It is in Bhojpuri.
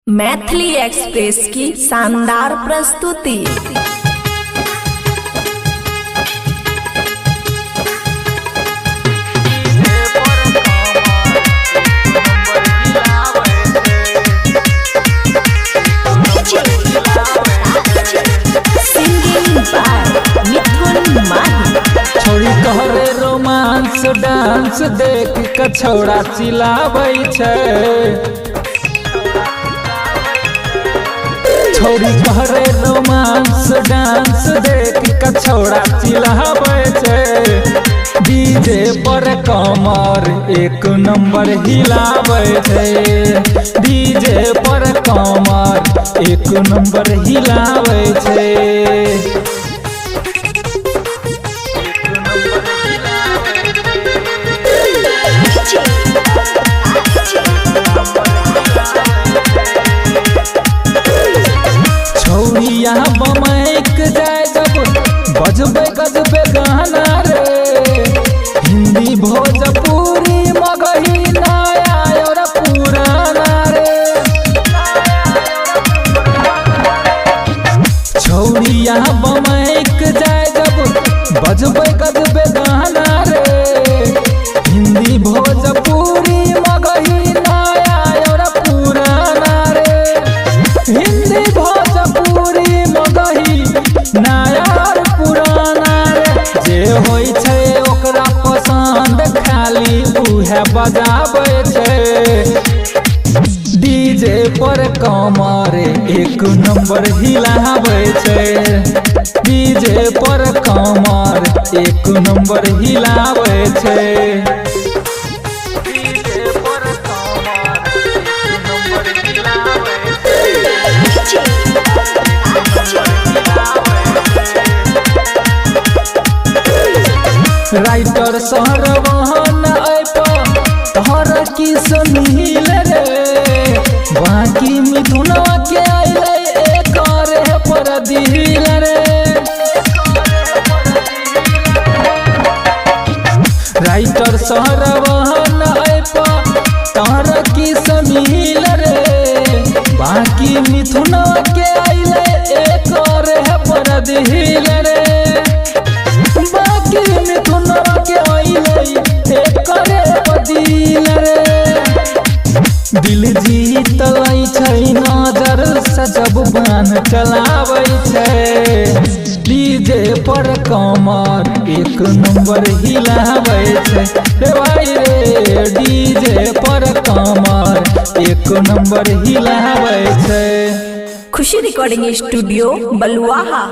मैथिली एक्सप्रेस की शानदार प्रस्तुति। छोड़ी कहरे रोमांस डांस देख के छौड़ा चिल्लाबै छै। छोड़ी कहरे रोमांस डांस देख के छौड़ा चिल्लाबै छै। डीजे पर कमर एक नंबर हिलाबै छै। डीजे पर कमर एक नंबर हिलाबै छै। छौड़िया बमैक जाए जब बजबे गजबे गाना रे। हिंदी भोजपुरी मगही नया और पुराना रे। छौड़िया बमैक जाए जब बजबे गजबे गाना रे। हिंदी भोजपुरी मगही नया और पुराना रे। हिंदी भोजपुरी मगही नया और पुराना रे। जे होई छै ओकरा पसंद खाली उहे बजाबै छै। डीजे पर कमर एक नंबर हिलाबै छै। डीजे पर कमर एक नंबर हिलाबै छै। राइटर सरवहन तोहर की सुनील रे। बाकी मिथुनवा के आइले एकर पर दिल रे। राइटर सरवहन तोहर की सुनील रे। बाकी मिथुनवा के आइले एकर पर दिल रे। बाकी मिथुनवा के आइले एकरे दिल रे। दिल जीत लै छै नजर से जब बान चलाबै छै। डीजे पर कमर एक नंबर हिलाबै छै रे भाई रे। डीजे पर कमर एक नंबर हिलाबै छै। खुशी रिकॉर्डिंग स्टूडियो बलुआहा।